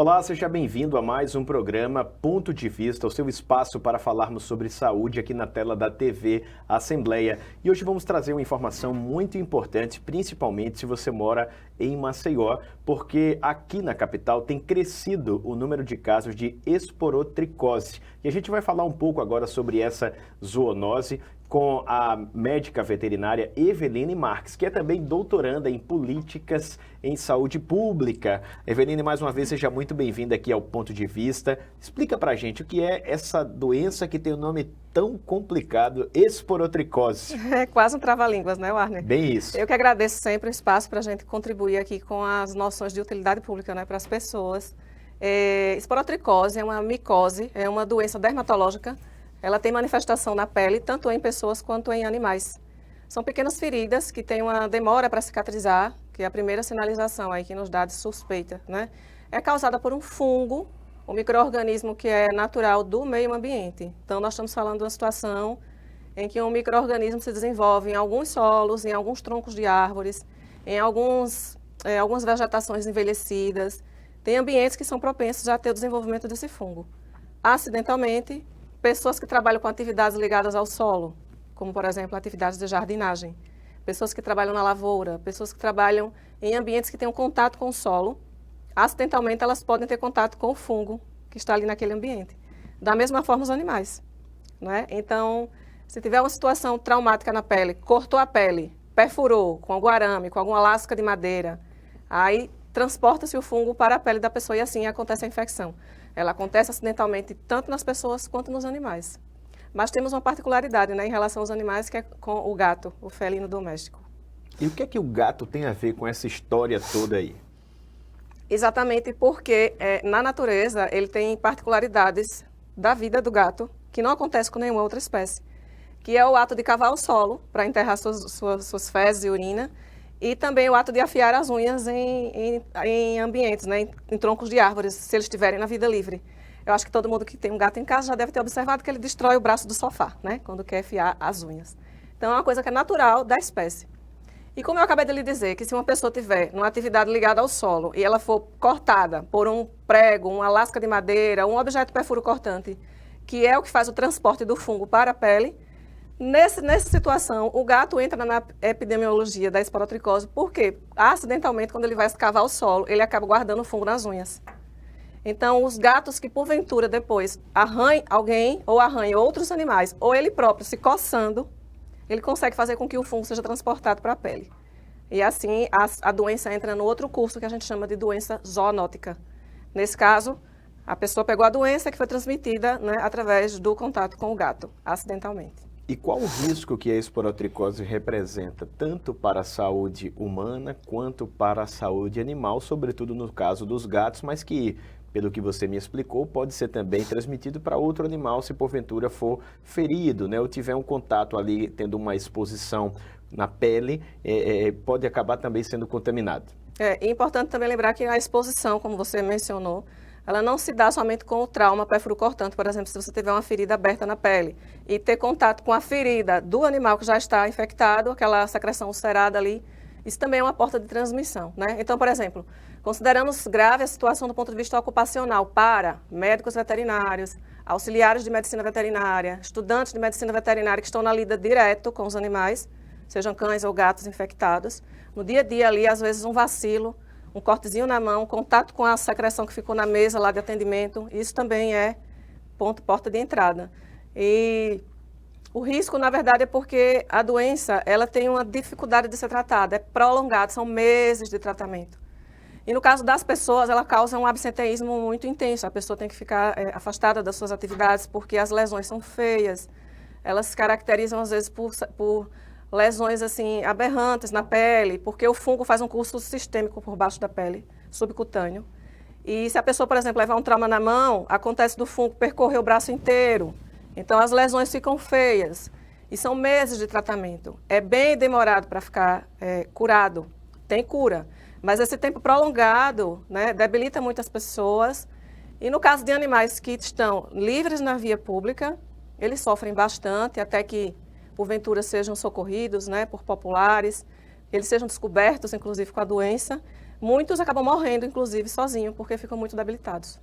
Olá, seja bem-vindo a mais um programa Ponto de Vista, o seu espaço para falarmos sobre saúde aqui na tela da TV Assembleia. E hoje vamos trazer uma informação muito importante, principalmente se você mora em Maceió, porque aqui na capital tem crescido o número de casos de esporotricose. E a gente vai falar um pouco agora sobre essa zoonose com a médica veterinária Eveline Marques, que é também doutoranda em políticas em saúde pública. Eveline, mais uma vez, seja muito bem-vinda aqui ao Ponto de Vista. Explica pra gente o que é essa doença que tem um nome tão complicado, esporotricose. É quase um trava-línguas, né, Warner? Bem isso. Eu que agradeço sempre o espaço para a gente contribuir aqui com as noções de utilidade pública, né, para as pessoas. Esporotricose é uma micose, é uma doença dermatológica. Ela tem manifestação na pele, tanto em pessoas quanto em animais. São pequenas feridas que têm uma demora para cicatrizar, que é a primeira sinalização aí que nos dá de suspeita, né? É causada por um fungo, um micro-organismo que é natural do meio ambiente. Então, nós estamos falando de uma situação em que um micro-organismo se desenvolve em alguns solos, em alguns troncos de árvores, em algumas vegetações envelhecidas. Tem ambientes que são propensos a ter o desenvolvimento desse fungo. Acidentalmente, pessoas que trabalham com atividades ligadas ao solo, como, por exemplo, atividades de jardinagem. Pessoas que trabalham na lavoura, pessoas que trabalham em ambientes que têm um contato com o solo. Acidentalmente, elas podem ter contato com o fungo que está ali naquele ambiente. Da mesma forma, os animais, né? Então, se tiver uma situação traumática na pele, cortou a pele, perfurou com algum arame, com alguma lasca de madeira, aí transporta-se o fungo para a pele da pessoa e assim acontece a infecção. Ela acontece acidentalmente tanto nas pessoas quanto nos animais. Mas temos uma particularidade, né, em relação aos animais, que é com o gato, o felino doméstico. E o que é que o gato tem a ver com essa história toda aí? Exatamente porque na natureza ele tem particularidades da vida do gato que não acontece com nenhuma outra espécie, que é o ato de cavar o solo para enterrar suas fezes e urina, e também o ato de afiar as unhas em ambientes, né, em troncos de árvores, se eles estiverem na vida livre. Eu acho que todo mundo que tem um gato em casa já deve ter observado que ele destrói o braço do sofá, né, quando quer afiar as unhas. Então é uma coisa que é natural da espécie. E como eu acabei de lhe dizer, que se uma pessoa tiver numa atividade ligada ao solo e ela for cortada por um prego, uma lasca de madeira, um objeto perfuro cortante, que é o que faz o transporte do fungo para a pele, nessa situação, o gato entra na epidemiologia da esporotricose, porque acidentalmente, quando ele vai escavar o solo, ele acaba guardando o fungo nas unhas. Então, os gatos que porventura depois arranhem alguém ou arranhem outros animais, ou ele próprio se coçando, ele consegue fazer com que o fungo seja transportado para a pele. E assim, a doença entra no outro curso que a gente chama de doença zoonótica. Nesse caso, a pessoa pegou a doença que foi transmitida, né, através do contato com o gato, acidentalmente. E qual o risco que a esporotricose representa, tanto para a saúde humana quanto para a saúde animal, sobretudo no caso dos gatos, mas que, pelo que você me explicou, pode ser também transmitido para outro animal se porventura for ferido, né, ou tiver um contato ali, tendo uma exposição na pele, pode acabar também sendo contaminado. É importante também lembrar que a exposição, como você mencionou, ela não se dá somente com o trauma perfuro-cortante, por exemplo, se você tiver uma ferida aberta na pele e ter contato com a ferida do animal que já está infectado, aquela secreção ulcerada ali, isso também é uma porta de transmissão, né? Então, por exemplo, consideramos grave a situação do ponto de vista ocupacional para médicos veterinários, auxiliares de medicina veterinária, estudantes de medicina veterinária que estão na lida direto com os animais, sejam cães ou gatos infectados. No dia a dia ali, às vezes um vacilo, um cortezinho na mão, contato com a secreção que ficou na mesa lá de atendimento, isso também é porta de entrada. E o risco, na verdade, é porque a doença, ela tem uma dificuldade de ser tratada, é prolongada, são meses de tratamento. E no caso das pessoas, ela causa um absenteísmo muito intenso, a pessoa tem que ficar afastada das suas atividades porque as lesões são feias, elas se caracterizam às vezes por lesões assim aberrantes na pele, porque o fungo faz um curso sistêmico por baixo da pele, subcutâneo. E se a pessoa, por exemplo, levar um trauma na mão, acontece do fungo percorrer o braço inteiro. Então as lesões ficam feias e são meses de tratamento. É bem demorado para ficar curado, tem cura, mas esse tempo prolongado, né, debilita muitas pessoas. E no caso de animais que estão livres na via pública, eles sofrem bastante até que porventura sejam socorridos, né, por populares, eles sejam descobertos, inclusive, com a doença, Muitos acabam morrendo, inclusive, sozinhos, porque ficam muito debilitados.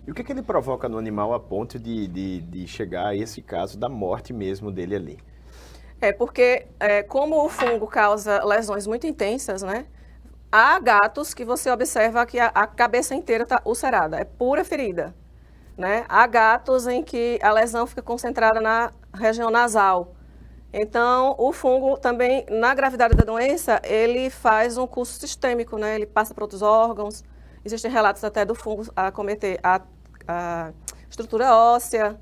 E o que ele provoca no animal a ponto de chegar a esse caso da morte mesmo dele ali? Porque como o fungo causa lesões muito intensas, né? Há gatos que você observa que a cabeça inteira está ulcerada, é pura ferida, né? Há gatos em que a lesão fica concentrada na região nasal. Então, o fungo também, na gravidade da doença, ele faz um curso sistêmico, né? Ele passa para outros órgãos. Existem relatos até do fungo acometer a estrutura óssea,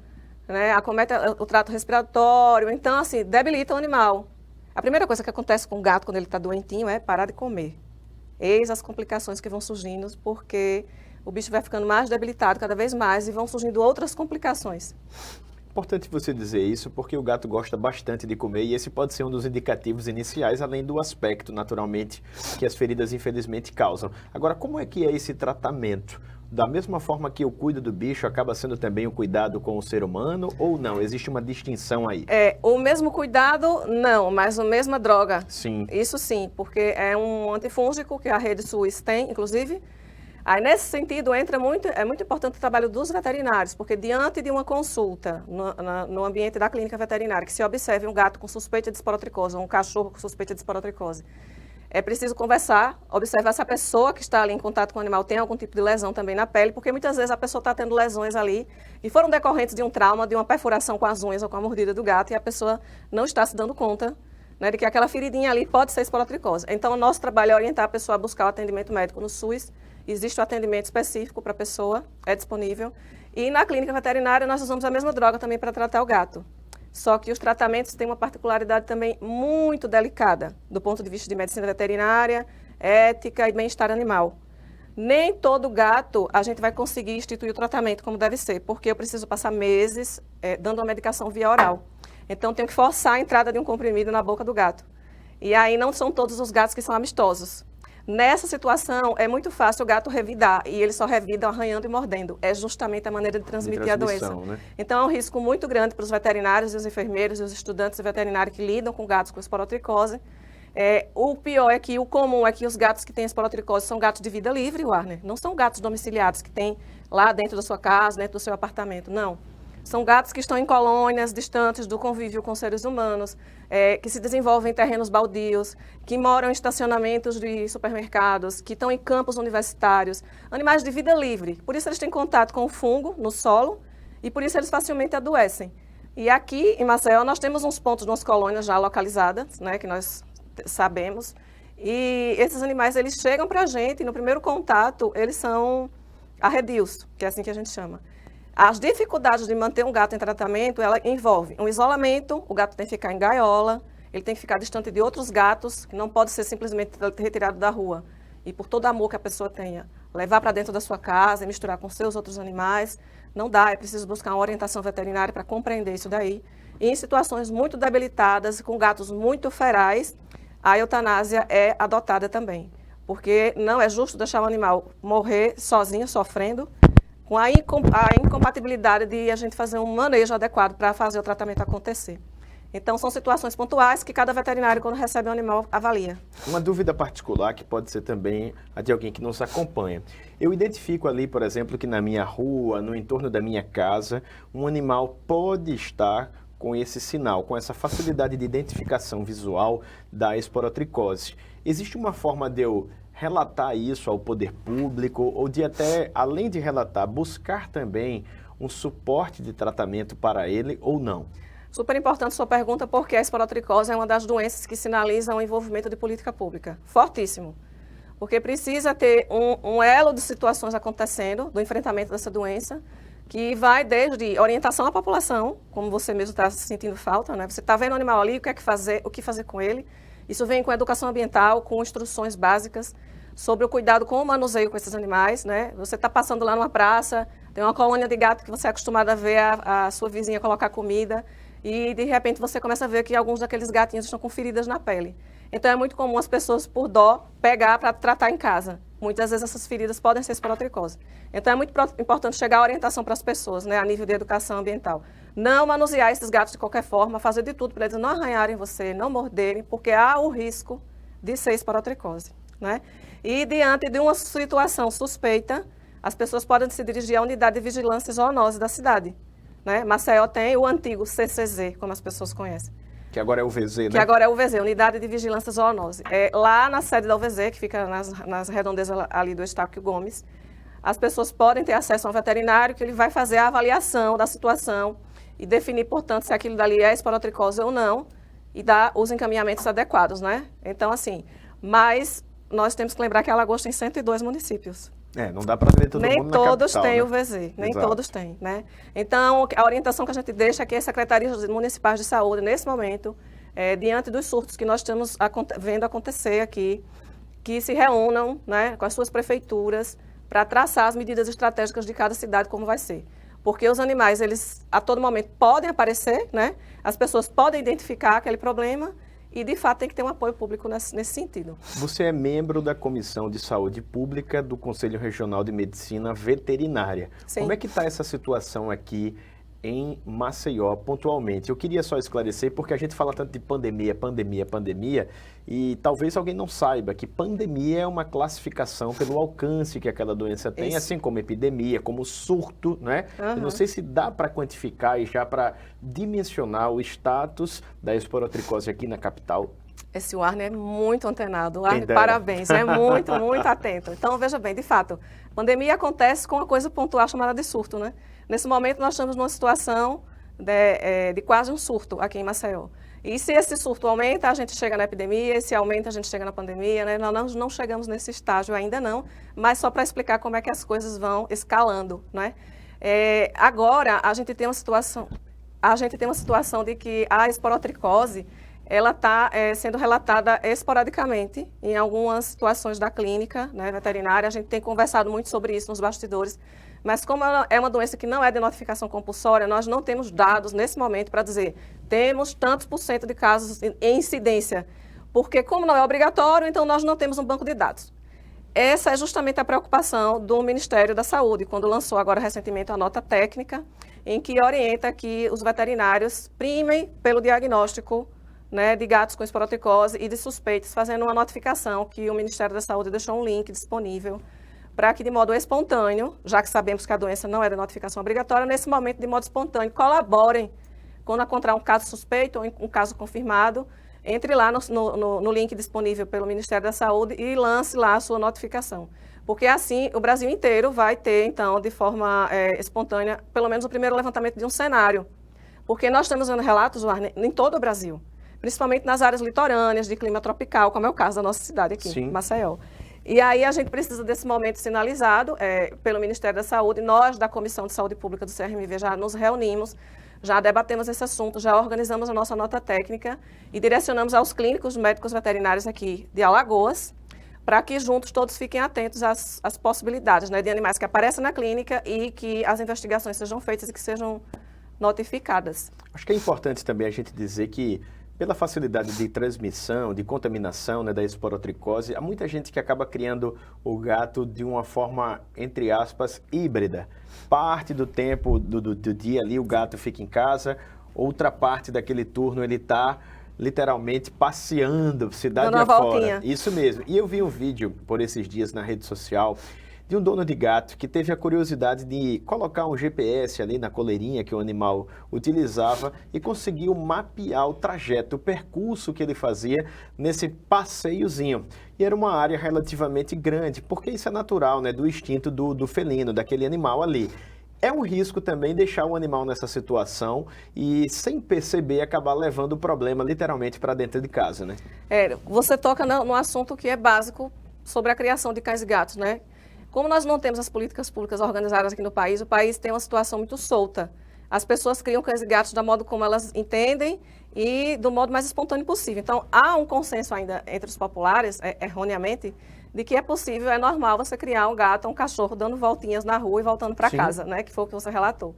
né? Acomete o trato respiratório. Então, assim, debilita o animal. A primeira coisa que acontece com o gato quando ele está doentinho é parar de comer. Eis as complicações que vão surgindo, porque o bicho vai ficando mais debilitado cada vez mais e vão surgindo outras complicações. Importante você dizer isso porque o gato gosta bastante de comer e esse pode ser um dos indicativos iniciais, além do aspecto, naturalmente, que as feridas infelizmente causam. Agora, como é que é esse tratamento? Da mesma forma que o cuido do bicho acaba sendo também o cuidado com o ser humano ou não? Existe uma distinção aí? O mesmo cuidado, não, mas a mesma droga. Sim. Isso sim, porque é um antifúngico que a rede SUS tem, inclusive. Aí, nesse sentido, é muito importante o trabalho dos veterinários, porque diante de uma consulta no ambiente da clínica veterinária, que se observe um gato com suspeita de esporotricose, ou um cachorro com suspeita de esporotricose, é preciso conversar, observar se a pessoa que está ali em contato com o animal tem algum tipo de lesão também na pele, porque muitas vezes a pessoa está tendo lesões ali e foram decorrentes de um trauma, de uma perfuração com as unhas ou com a mordida do gato, e a pessoa não está se dando conta, né, de que aquela feridinha ali pode ser esporotricose. Então, o nosso trabalho é orientar a pessoa a buscar o atendimento médico no SUS. Existe o atendimento específico para a pessoa, é disponível. E na clínica veterinária nós usamos a mesma droga também para tratar o gato. Só que os tratamentos têm uma particularidade também muito delicada, do ponto de vista de medicina veterinária, ética e bem-estar animal. Nem todo gato a gente vai conseguir instituir o tratamento como deve ser, porque eu preciso passar meses dando uma medicação via oral. Então, tenho que forçar a entrada de um comprimido na boca do gato. E aí não são todos os gatos que são amistosos. Nessa situação, é muito fácil o gato revidar, e ele só revida arranhando e mordendo. É justamente a maneira de transmitir a doença. Né? Então, é um risco muito grande para os veterinários, e os enfermeiros e os estudantes veterinários que lidam com gatos com esporotricose. O pior é que o comum é que os gatos que têm esporotricose são gatos de vida livre, Warner. Não são gatos domiciliados que tem lá dentro da sua casa, dentro do seu apartamento, não. São gatos que estão em colônias distantes do convívio com seres humanos, que se desenvolvem em terrenos baldios, que moram em estacionamentos de supermercados, que estão em campos universitários, animais de vida livre. Por isso eles têm contato com o fungo no solo e por isso eles facilmente adoecem. E aqui em Maceió nós temos uns pontos nas colônias já localizadas, né, que nós sabemos, e esses animais eles chegam para a gente e no primeiro contato eles são arredios, que é assim que a gente chama. As dificuldades de manter um gato em tratamento, ela envolve um isolamento, o gato tem que ficar em gaiola, ele tem que ficar distante de outros gatos, que não pode ser simplesmente retirado da rua. E por todo amor que a pessoa tenha, levar para dentro da sua casa e misturar com seus outros animais, não dá, é preciso buscar uma orientação veterinária para compreender isso daí. E em situações muito debilitadas, com gatos muito ferais, a eutanásia é adotada também. Porque não é justo deixar o animal morrer sozinho, sofrendo, com a incompatibilidade de a gente fazer um manejo adequado para fazer o tratamento acontecer. Então, são situações pontuais que cada veterinário, quando recebe um animal, avalia. Uma dúvida particular que pode ser também a de alguém que nos acompanha. Eu identifico ali, por exemplo, que na minha rua, no entorno da minha casa, um animal pode estar com esse sinal, com essa facilidade de identificação visual da esporotricose. Existe uma forma de eu relatar isso ao poder público ou de até, além de relatar, buscar também um suporte de tratamento para ele ou não? Super importante sua pergunta, porque a esporotricose é uma das doenças que sinalizam o envolvimento de política pública. Fortíssimo. Porque precisa ter um elo de situações acontecendo, do enfrentamento dessa doença, que vai desde orientação à população, como você mesmo está sentindo falta, né? Você está vendo o animal ali, o que fazer com ele. Isso vem com educação ambiental, com instruções básicas sobre o cuidado com o manuseio com esses animais, né? Você está passando lá numa praça, tem uma colônia de gato que você é acostumado a ver a sua vizinha colocar comida e, de repente, você começa a ver que alguns daqueles gatinhos estão com feridas na pele. Então, é muito comum as pessoas, por dó, pegar para tratar em casa. Muitas vezes essas feridas podem ser esporotricose. Então, é muito importante chegar a orientação para as pessoas, né, a nível de educação ambiental. Não manusear esses gatos de qualquer forma, fazer de tudo para eles não arranharem você, não morderem, porque há o risco de ser esporotricose, né? E diante de uma situação suspeita, as pessoas podem se dirigir à unidade de vigilância e zoonose da cidade. Né? Maceió tem o antigo CCZ, como as pessoas conhecem. Que agora é o VZ, né? Que agora é o UVZ, Unidade de Vigilância e Zoonose. Lá na sede da UVZ, que fica nas redondezas ali do Estáquio Gomes, as pessoas podem ter acesso a um veterinário que ele vai fazer a avaliação da situação e definir, portanto, se aquilo dali é esporotricose ou não e dar os encaminhamentos adequados, né? Então, assim, mas nós temos que lembrar que Alagoas tem 102 municípios. Não dá para ver todo nem mundo na todos capital, têm né? o VZ, nem Exato. todos têm, né? Então, a orientação que a gente deixa é que as secretarias municipais de saúde, nesse momento, diante dos surtos que nós estamos vendo acontecer aqui, que se reúnam, né, com as suas prefeituras para traçar as medidas estratégicas de cada cidade, como vai ser. Porque os animais, eles a todo momento podem aparecer, né? As pessoas podem identificar aquele problema e, de fato, tem que ter um apoio público nesse sentido. Você é membro da Comissão de Saúde Pública do Conselho Regional de Medicina Veterinária. Sim. Como é que está essa situação aqui em Maceió, pontualmente? Eu queria só esclarecer, porque a gente fala tanto de pandemia, e talvez alguém não saiba que pandemia é uma classificação pelo alcance que aquela doença tem, Isso. assim como epidemia, como surto, né? Uhum. Eu não sei se dá para quantificar e já para dimensionar o status da esporotricose aqui na capital. Esse Warner é muito antenado. Warner, dera. parabéns, é muito, muito atento. Então, veja bem, de fato, pandemia acontece com uma coisa pontual chamada de surto, né? Nesse momento, nós estamos numa situação de quase um surto aqui em Maceió. E se esse surto aumenta, a gente chega na epidemia, e se aumenta, a gente chega na pandemia, né? Nós não chegamos nesse estágio ainda não, mas só para explicar como é que as coisas vão escalando, né? Agora, a gente tem uma situação de que a esporotricose, ela está sendo relatada esporadicamente em algumas situações da clínica, né, veterinária. A gente tem conversado muito sobre isso nos bastidores, mas como ela é uma doença que não é de notificação compulsória, nós não temos dados nesse momento para dizer temos tantos por cento de casos em incidência, porque como não é obrigatório, então nós não temos um banco de dados. Essa é justamente a preocupação do Ministério da Saúde, quando lançou agora recentemente a nota técnica, em que orienta que os veterinários primem pelo diagnóstico, né, de gatos com esporotricose e de suspeitos, fazendo uma notificação que o Ministério da Saúde deixou um link disponível para que, de modo espontâneo, já que sabemos que a doença não é de notificação obrigatória, nesse momento, de modo espontâneo, colaborem quando encontrar um caso suspeito ou um caso confirmado, entre lá no link disponível pelo Ministério da Saúde e lance lá a sua notificação. Porque assim o Brasil inteiro vai ter, então, de forma espontânea, pelo menos o primeiro levantamento de um cenário. Porque nós estamos vendo relatos, em todo o Brasil, principalmente nas áreas litorâneas, de clima tropical, como é o caso da nossa cidade aqui, Sim. Maceió. E aí a gente precisa desse momento sinalizado pelo Ministério da Saúde. Nós, da Comissão de Saúde Pública do CRMV, já nos reunimos, já debatemos esse assunto, já organizamos a nossa nota técnica e direcionamos aos clínicos médicos veterinários aqui de Alagoas, para que juntos todos fiquem atentos às possibilidades, né, de animais que aparecem na clínica e que as investigações sejam feitas e que sejam notificadas. Acho que é importante também a gente dizer que, pela facilidade de transmissão, de contaminação, né, da esporotricose, há muita gente que acaba criando o gato de uma forma, entre aspas, híbrida. Parte do tempo do dia ali o gato fica em casa, outra parte daquele turno ele está literalmente passeando cidade Dando uma afora. voltinha. Isso mesmo. E eu vi um vídeo por esses dias na rede social de um dono de gato que teve a curiosidade de colocar um GPS ali na coleirinha que o animal utilizava e conseguiu mapear o trajeto, o percurso que ele fazia nesse passeiozinho. E era uma área relativamente grande, porque isso é natural, né, do instinto do felino, daquele animal ali. É um risco também deixar o animal nessa situação e, sem perceber, acabar levando o problema literalmente para dentro de casa, né? Você toca no assunto que é básico sobre a criação de cães e gatos, né? Como nós não temos as políticas públicas organizadas aqui no país, o país tem uma situação muito solta. As pessoas criam cães e gatos da modo como elas entendem e do modo mais espontâneo possível. Então, há um consenso ainda entre os populares, erroneamente, de que é possível, é normal você criar um gato ou um cachorro dando voltinhas na rua e voltando para casa, né? Que foi o que você relatou.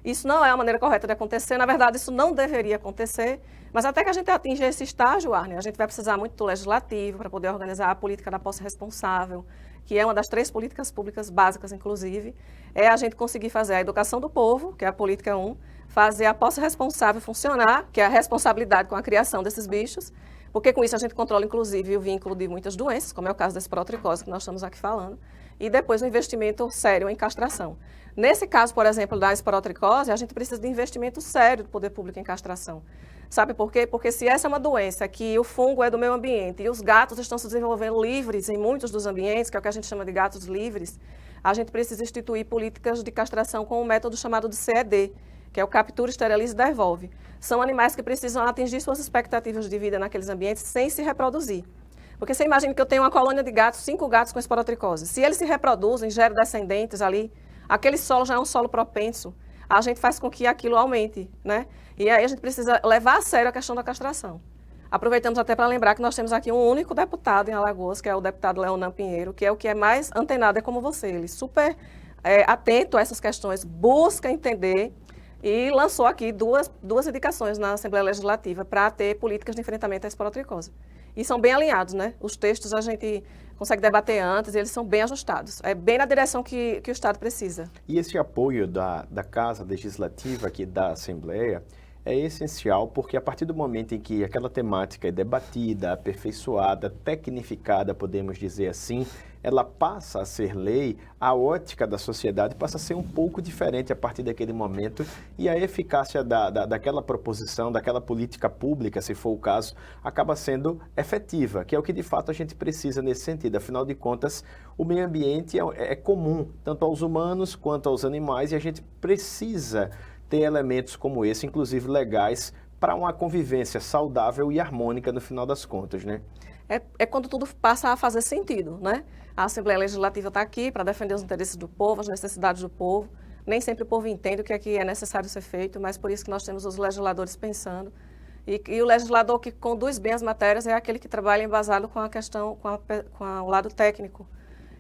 Isso não é a maneira correta de acontecer, na verdade isso não deveria acontecer, mas até que a gente atinja esse estágio, Arne, a gente vai precisar muito do legislativo para poder organizar a política da posse responsável, que é uma das 3 políticas públicas básicas, inclusive, é a gente conseguir fazer a educação do povo, que é a política 1, fazer a posse responsável funcionar, que é a responsabilidade com a criação desses bichos, porque com isso a gente controla, inclusive, o vínculo de muitas doenças, como é o caso da esporotricose, que nós estamos aqui falando, e depois um investimento sério em castração. Nesse caso, por exemplo, da esporotricose, a gente precisa de investimento sério do poder público em castração. Sabe por quê? Porque se essa é uma doença que o fungo é do meio ambiente e os gatos estão se desenvolvendo livres em muitos dos ambientes, que é o que a gente chama de gatos livres, a gente precisa instituir políticas de castração com um método chamado de CED, que é o captura, esteriliza e devolve. São animais que precisam atingir suas expectativas de vida naqueles ambientes sem se reproduzir. Porque você imagina que eu tenho uma colônia de gatos, 5 gatos com esporotricose. Se eles se reproduzem, geram descendentes ali, aquele solo já é um solo propenso, a gente faz com que aquilo aumente, né? E aí a gente precisa levar a sério a questão da castração. Aproveitamos até para lembrar que nós temos aqui um único deputado em Alagoas, que é o deputado Leonan Pinheiro, que é o que é mais antenado, é como você. Ele super atento a essas questões, busca entender e lançou aqui duas indicações na Assembleia Legislativa para ter políticas de enfrentamento à esporotricose. E são bem alinhados, né? Os textos a gente consegue debater antes e eles são bem ajustados. É bem na direção que o Estado precisa. E esse apoio da Casa Legislativa aqui da Assembleia é essencial porque a partir do momento em que aquela temática é debatida, aperfeiçoada, tecnificada, podemos dizer assim, ela passa a ser lei, a ótica da sociedade passa a ser um pouco diferente a partir daquele momento e a eficácia daquela proposição, daquela política pública, se for o caso, acaba sendo efetiva, que é o que de fato a gente precisa nesse sentido. Afinal de contas, o meio ambiente é comum, tanto aos humanos quanto aos animais, e a gente precisa ter elementos como esse, inclusive legais, para uma convivência saudável e harmônica no final das contas, né? É quando tudo passa a fazer sentido, né? A Assembleia Legislativa está aqui para defender os interesses do povo, as necessidades do povo. Nem sempre o povo entende o que é necessário ser feito, mas por isso que nós temos os legisladores pensando. E o legislador que conduz bem as matérias é aquele que trabalha embasado com a questão, com o lado técnico.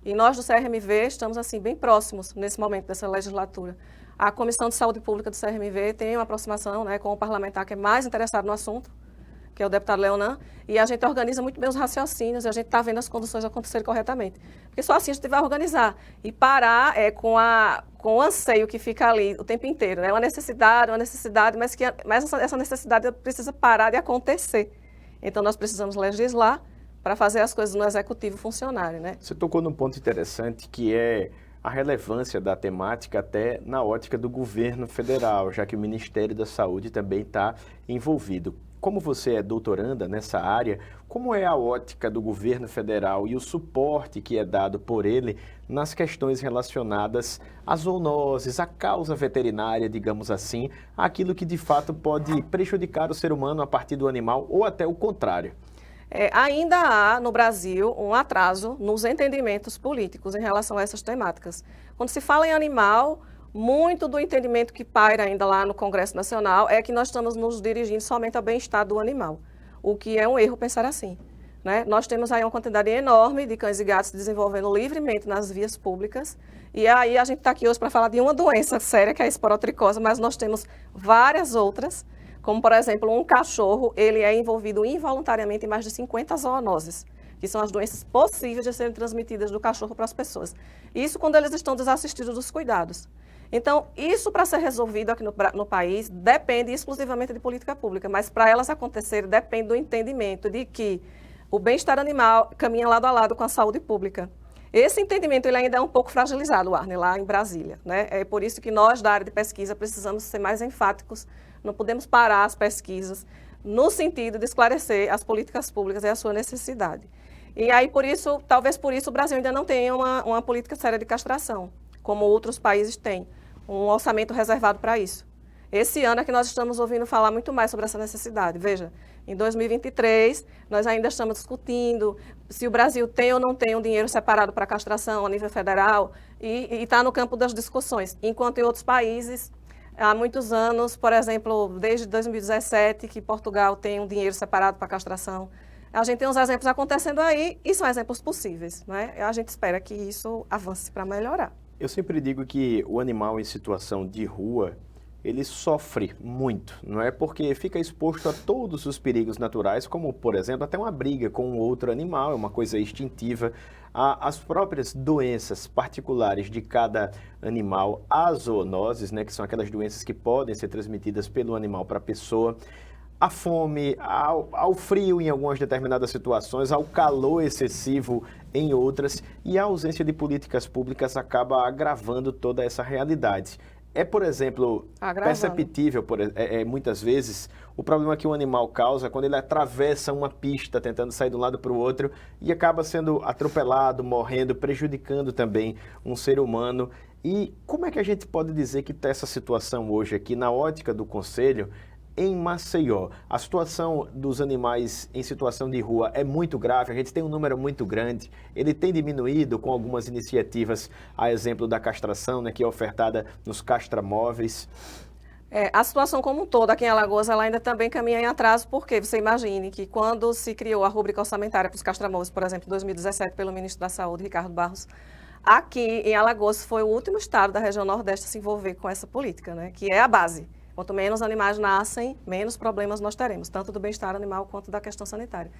E nós do CRMV estamos assim bem próximos nesse momento dessa legislatura. A Comissão de Saúde Pública do CRMV tem uma aproximação, né, com o parlamentar que é mais interessado no assunto, que é o deputado Leonan, e a gente organiza muito bem os raciocínios e a gente está vendo as conduções acontecerem corretamente. Porque só assim a gente vai organizar e parar com o anseio que fica ali o tempo inteiro. É né? Uma necessidade, mas essa necessidade precisa parar de acontecer. Então nós precisamos legislar para fazer as coisas no executivo funcionarem. Né? Você tocou num ponto interessante que é a relevância da temática até na ótica do governo federal, já que o Ministério da Saúde também está envolvido. Como você é doutoranda nessa área, como é a ótica do governo federal e o suporte que é dado por ele nas questões relacionadas às zoonoses, à causa veterinária, digamos assim, aquilo que de fato pode prejudicar o ser humano a partir do animal ou até o contrário? Ainda há no Brasil um atraso nos entendimentos políticos em relação a essas temáticas. Quando se fala em animal, muito do entendimento que paira ainda lá no Congresso Nacional é que nós estamos nos dirigindo somente ao bem-estar do animal, o que é um erro pensar assim. Né? Nós temos aí uma quantidade enorme de cães e gatos se desenvolvendo livremente nas vias públicas, e aí a gente está aqui hoje para falar de uma doença séria, que é a esporotricose, mas nós temos várias outras, como, por exemplo, um cachorro, ele é envolvido involuntariamente em mais de 50 zoonoses, que são as doenças possíveis de serem transmitidas do cachorro para as pessoas. Isso quando eles estão desassistidos dos cuidados. Então, isso para ser resolvido aqui no país depende exclusivamente de política pública, mas para elas acontecerem depende do entendimento de que o bem-estar animal caminha lado a lado com a saúde pública. Esse entendimento ele ainda é um pouco fragilizado, Arne, lá em Brasília. Né? É por isso que nós, da área de pesquisa, precisamos ser mais enfáticos. Não podemos parar as pesquisas no sentido de esclarecer as políticas públicas e a sua necessidade. E aí, talvez por isso, o Brasil ainda não tenha uma política séria de castração, como outros países têm, um orçamento reservado para isso. Esse ano é que nós estamos ouvindo falar muito mais sobre essa necessidade. Veja, em 2023, nós ainda estamos discutindo se o Brasil tem ou não tem um dinheiro separado para castração a nível federal e está no campo das discussões, enquanto em outros países há muitos anos, por exemplo, desde 2017, que Portugal tem um dinheiro separado para castração. A gente tem uns exemplos acontecendo aí e são exemplos possíveis, né? A gente espera que isso avance para melhorar. Eu sempre digo que o animal em situação de rua, ele sofre muito, não é? Porque fica exposto a todos os perigos naturais, como, por exemplo, até uma briga com um outro animal, é uma coisa instintiva. As próprias doenças particulares de cada animal, as zoonoses, né, que são aquelas doenças que podem ser transmitidas pelo animal para a pessoa. à fome, ao frio em algumas determinadas situações, ao calor excessivo em outras, e a ausência de políticas públicas acaba agravando toda essa realidade. É, por exemplo, perceptível, muitas vezes, o problema que o animal causa quando ele atravessa uma pista tentando sair de um lado para o outro e acaba sendo atropelado, morrendo, prejudicando também um ser humano. E como é que a gente pode dizer que está essa situação hoje aqui na ótica do Conselho em Maceió? A situação dos animais em situação de rua é muito grave, a gente tem um número muito grande, ele tem diminuído com algumas iniciativas, a exemplo da castração, né, que é ofertada nos castramóveis. A situação como um todo aqui em Alagoas, ela ainda também caminha em atraso, porque você imagine que quando se criou a rúbrica orçamentária para os castramóveis, por exemplo, em 2017, pelo ministro da Saúde, Ricardo Barros, aqui em Alagoas foi o último estado da região Nordeste a se envolver com essa política, né, que é a base. Quanto menos animais nascem, menos problemas nós teremos, tanto do bem-estar animal quanto da questão sanitária.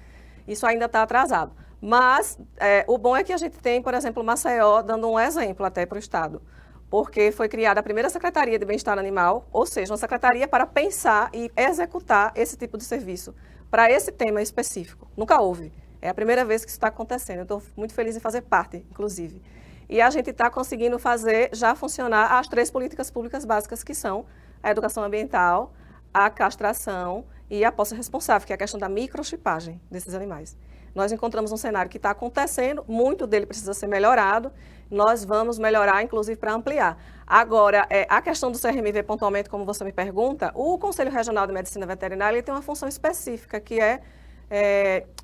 Isso ainda está atrasado. Mas o bom é que a gente tem, por exemplo, Maceió, dando um exemplo até para o Estado, porque foi criada a primeira Secretaria de Bem-Estar Animal, ou seja, uma secretaria para pensar e executar esse tipo de serviço, para esse tema específico. Nunca houve. É a primeira vez que isso está acontecendo. Eu estou muito feliz em fazer parte, inclusive. E a gente está conseguindo fazer já funcionar as 3 políticas públicas básicas, que são a educação ambiental, a castração e a posse responsável, que é a questão da microchipagem desses animais. Nós encontramos um cenário que está acontecendo, muito dele precisa ser melhorado, nós vamos melhorar, inclusive, para ampliar. Agora, a questão do CRMV, pontualmente, como você me pergunta, o Conselho Regional de Medicina Veterinária ele tem uma função específica, que é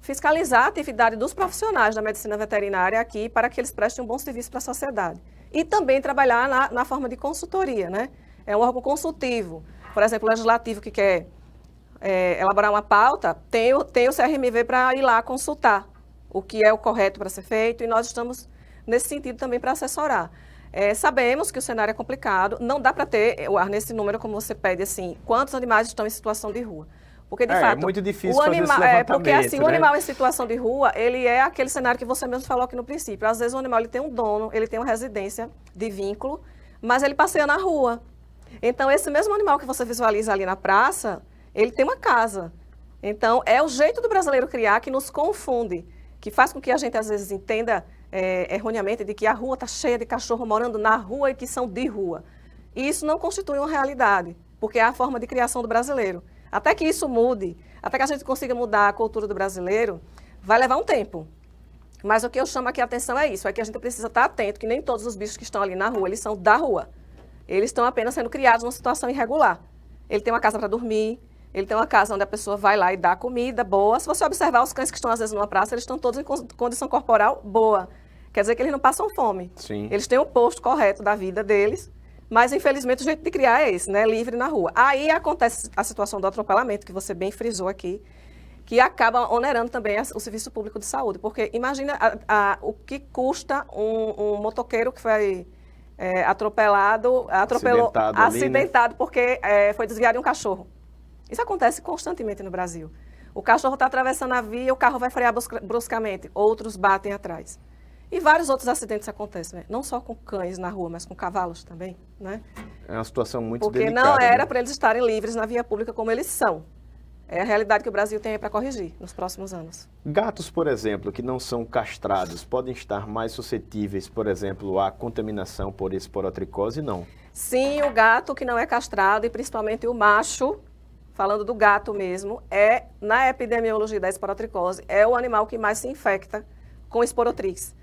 fiscalizar a atividade dos profissionais da medicina veterinária aqui, para que eles prestem um bom serviço para a sociedade. E também trabalhar na forma de consultoria, né? É um órgão consultivo. Por exemplo, o legislativo que quer elaborar uma pauta, tem o CRMV para ir lá consultar o que é o correto para ser feito, e nós estamos nesse sentido também para assessorar. Sabemos que o cenário é complicado, não dá para ter, nesse número como você pede, assim, quantos animais estão em situação de rua. Porque, de fato, é muito difícil fazer esse levantamento, porque, assim, né? o animal em situação de rua, ele é aquele cenário que você mesmo falou aqui no princípio. Às vezes o animal ele tem um dono, ele tem uma residência de vínculo, mas ele passeia na rua. Então, esse mesmo animal que você visualiza ali na praça, ele tem uma casa. Então, é o jeito do brasileiro criar que nos confunde, que faz com que a gente, às vezes, entenda erroneamente de que a rua está cheia de cachorro morando na rua e que são de rua. E isso não constitui uma realidade, porque é a forma de criação do brasileiro. Até que isso mude, até que a gente consiga mudar a cultura do brasileiro, vai levar um tempo. Mas o que eu chamo aqui a atenção é isso, é que a gente precisa estar atento que nem todos os bichos que estão ali na rua, eles são da rua. Eles estão apenas sendo criados numa situação irregular. Ele tem uma casa para dormir, ele tem uma casa onde a pessoa vai lá e dá comida boa. Se você observar os cães que estão às vezes numa praça, eles estão todos em condição corporal boa. Quer dizer que eles não passam fome. Sim. Eles têm o posto correto da vida deles, mas infelizmente o jeito de criar é esse, né? Livre na rua. Aí acontece a situação do atropelamento, que você bem frisou aqui, que acaba onerando também o serviço público de saúde. Porque imagina o que custa um motoqueiro que foi atropelado acidentado, porque foi desviado de um cachorro. Isso acontece constantemente no Brasil. O cachorro está atravessando a via, o carro vai frear bruscamente, outros batem atrás. E vários outros acidentes acontecem, né? Não só com cães na rua, mas com cavalos também, né? É uma situação muito porque delicada. Porque não era né? para eles estarem livres na via pública como eles são. É a realidade que o Brasil tem para corrigir nos próximos anos. Gatos, por exemplo, que não são castrados, podem estar mais suscetíveis, por exemplo, à contaminação por esporotricose, não? Sim, o gato que não é castrado, e principalmente o macho, falando do gato mesmo, na epidemiologia da esporotricose, é o animal que mais se infecta com esporotrix.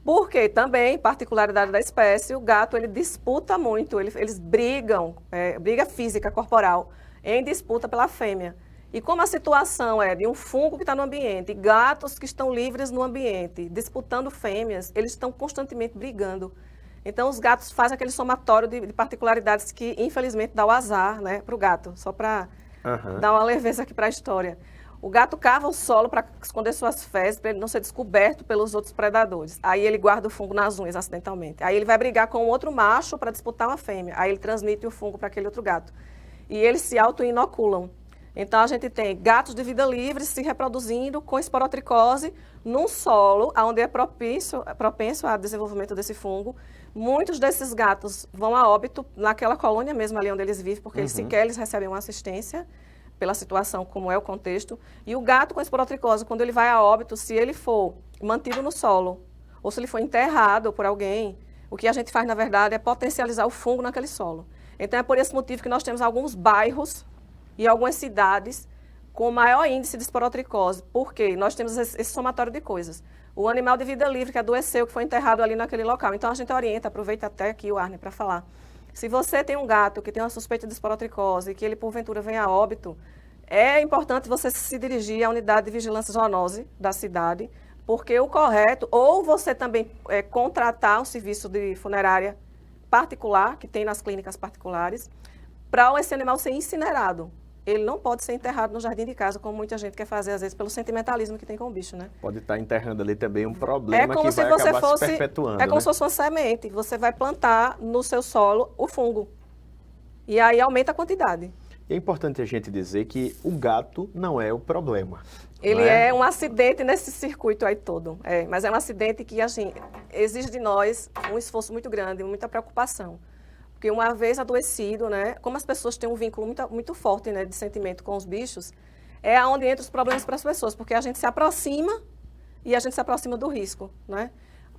Porque também, particularidade da espécie, o gato ele disputa muito, eles brigam, briga física, corporal, em disputa pela fêmea. E como a situação é de um fungo que está no ambiente, e gatos que estão livres no ambiente, disputando fêmeas, eles estão constantemente brigando. Então, os gatos fazem aquele somatório de particularidades que, infelizmente, dá o azar, né, para o gato, só para dar uma leveza aqui para a história. O gato cava o solo para esconder suas fezes, para ele não ser descoberto pelos outros predadores. Aí ele guarda o fungo nas unhas, acidentalmente. Aí ele vai brigar com outro macho para disputar uma fêmea. Aí ele transmite o fungo para aquele outro gato. E eles se auto-inoculam. Então, a gente tem gatos de vida livre se reproduzindo com esporotricose num solo onde é propenso ao desenvolvimento desse fungo. Muitos desses gatos vão a óbito naquela colônia mesmo ali onde eles vivem, porque eles sequer recebem uma assistência. pela situação, como é o contexto. E o gato com esporotricose, quando ele vai a óbito, se ele for mantido no solo, ou se ele for enterrado por alguém, o que a gente faz, na verdade, é potencializar o fungo naquele solo. Então, é por esse motivo que nós temos alguns bairros e algumas cidades com maior índice de esporotricose. Por quê? Nós temos esse somatório de coisas. O animal de vida livre que adoeceu, que foi enterrado ali naquele local. Então, a gente orienta, aproveita até aqui o Arne para falar. Se você tem um gato que tem uma suspeita de esporotricose e que ele, porventura, venha a óbito, é importante você se dirigir à unidade de vigilância zoonose da cidade, porque o correto, ou você também contratar um serviço de funerária particular, que tem nas clínicas particulares, para esse animal ser incinerado. Ele não pode ser enterrado no jardim de casa, como muita gente quer fazer, às vezes, pelo sentimentalismo que tem com o bicho, né? Pode estar enterrando ali também um problema que vai acabar se perpetuando. É como se fosse uma semente. Você vai plantar no seu solo o fungo. E aí aumenta a quantidade. E é importante a gente dizer que o gato não é o problema. Ele é um acidente nesse circuito aí todo. Mas é um acidente que, assim, exige de nós um esforço muito grande, muita preocupação. Porque uma vez adoecido, né, como as pessoas têm um vínculo muito forte, né, de sentimento com os bichos, é onde entra os problemas para as pessoas, porque a gente se aproxima e a gente se aproxima do risco, né?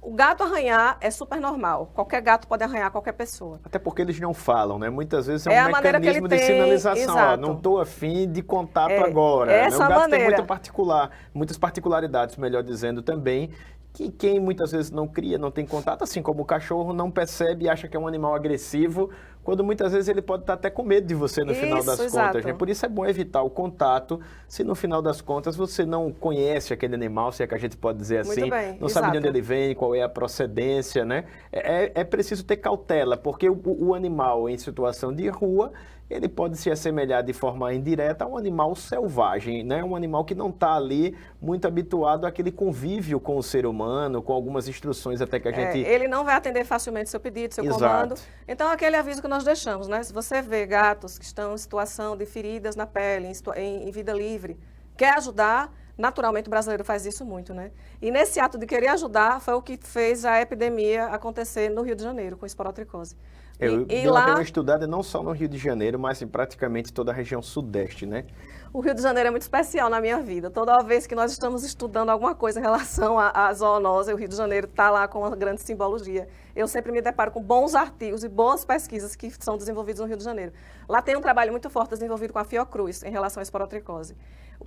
O gato arranhar é super normal. Qualquer gato pode arranhar qualquer pessoa. Até porque eles não falam, né? Muitas vezes é um mecanismo de sinalização. Ó, não estou afim de contato agora. Essa né? O gato maneira. tem muitas particularidades, melhor dizendo também, que quem muitas vezes não cria, não tem contato, assim como o cachorro, não percebe e acha que é um animal agressivo, quando muitas vezes ele pode estar até com medo de você no final das contas. Né? Por isso é bom evitar o contato, se no final das contas você não conhece aquele animal, se é que a gente pode dizer assim, não sabe de onde ele vem, qual é a procedência, né? É preciso ter cautela, porque o animal em situação de rua, ele pode se assemelhar de forma indireta a um animal selvagem, né? Um animal que não está ali muito habituado àquele convívio com o ser humano, com algumas instruções até que a gente... Ele não vai atender facilmente seu pedido, seu comando. Então, aquele aviso que nós deixamos, né? Se você vê gatos que estão em situação de feridas na pele, em vida livre, quer ajudar, naturalmente o brasileiro faz isso muito, né? E nesse ato de querer ajudar, foi o que fez a epidemia acontecer no Rio de Janeiro, com esporotricose. Eu dei uma estudada não só no Rio de Janeiro, mas em praticamente toda a região sudeste, né? O Rio de Janeiro é muito especial na minha vida. Toda vez que nós estamos estudando alguma coisa em relação à zoonose, o Rio de Janeiro está lá com uma grande simbologia. Eu sempre me deparo com bons artigos e boas pesquisas que são desenvolvidas no Rio de Janeiro. Lá tem um trabalho muito forte desenvolvido com a Fiocruz em relação à esporotricose.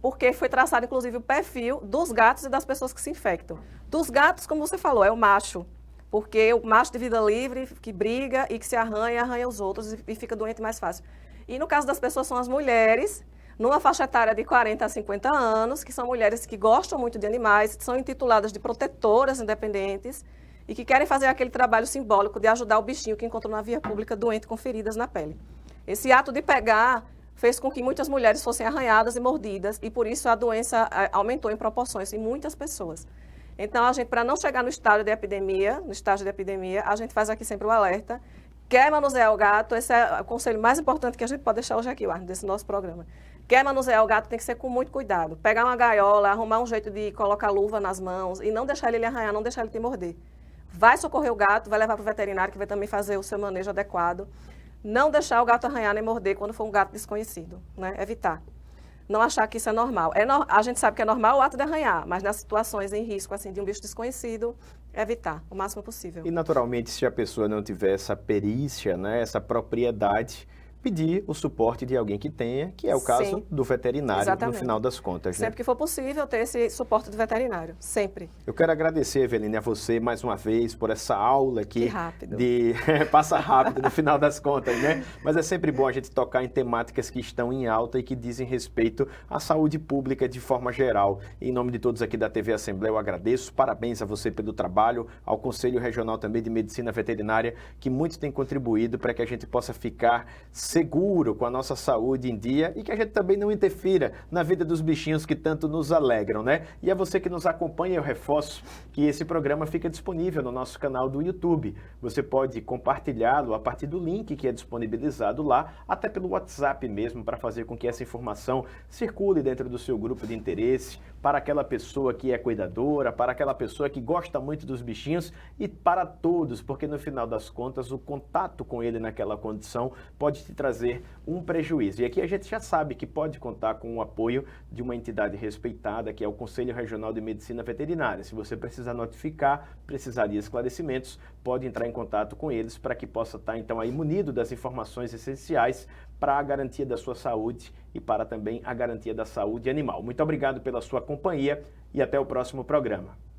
Porque foi traçado, inclusive, o perfil dos gatos e das pessoas que se infectam. Dos gatos, como você falou, é o macho. Porque o macho de vida livre, que briga e que se arranha os outros e fica doente mais fácil. E no caso das pessoas, são as mulheres, numa faixa etária de 40 a 50 anos, que são mulheres que gostam muito de animais, são intituladas de protetoras independentes e que querem fazer aquele trabalho simbólico de ajudar o bichinho que encontrou na via pública doente com feridas na pele. Esse ato de pegar fez com que muitas mulheres fossem arranhadas e mordidas e por isso a doença aumentou em proporções em muitas pessoas. Então, a gente, para não chegar no estágio de epidemia, a gente faz aqui sempre o alerta. Quer manusear o gato, esse é o conselho mais importante que a gente pode deixar hoje aqui, Arne, desse nosso programa. Quer manusear o gato, tem que ser com muito cuidado. Pegar uma gaiola, arrumar um jeito de colocar luva nas mãos e não deixar ele lhe arranhar, não deixar ele te morder. Vai socorrer o gato, vai levar para o veterinário, que vai também fazer o seu manejo adequado. Não deixar o gato arranhar nem morder quando for um gato desconhecido, né? Evitar. Não achar que isso é normal. A gente sabe que é normal o ato de arranhar, mas nas situações em risco, assim, de um bicho desconhecido, evitar o máximo possível. E, naturalmente, se a pessoa não tiver essa perícia, né, essa propriedade, pedir o suporte de alguém que tenha, que é o caso do veterinário, exatamente, no final das contas. Sempre que for possível ter esse suporte do veterinário, sempre. Eu quero agradecer, Eveline, a você mais uma vez por essa aula aqui. Que rápido. Passa rápido no final das contas, né? Mas é sempre bom a gente tocar em temáticas que estão em alta e que dizem respeito à saúde pública de forma geral. Em nome de todos aqui da TV Assembleia, eu agradeço. Parabéns a você pelo trabalho, ao Conselho Regional também de Medicina Veterinária, que muito tem contribuído para que a gente possa ficar seguro com a nossa saúde em dia e que a gente também não interfira na vida dos bichinhos que tanto nos alegram, né? E a você que nos acompanha, eu reforço que esse programa fica disponível no nosso canal do YouTube. Você pode compartilhá-lo a partir do link que é disponibilizado lá, até pelo WhatsApp mesmo, para fazer com que essa informação circule dentro do seu grupo de interesse, para aquela pessoa que é cuidadora, para aquela pessoa que gosta muito dos bichinhos e para todos, porque no final das contas o contato com ele naquela condição pode te trazer um prejuízo. E aqui a gente já sabe que pode contar com o apoio de uma entidade respeitada, que é o Conselho Regional de Medicina Veterinária. Se você precisar notificar, precisar de esclarecimentos, pode entrar em contato com eles para que possa estar, então, aí munido das informações essenciais para a garantia da sua saúde e para também a garantia da saúde animal. Muito obrigado pela sua companhia e até o próximo programa.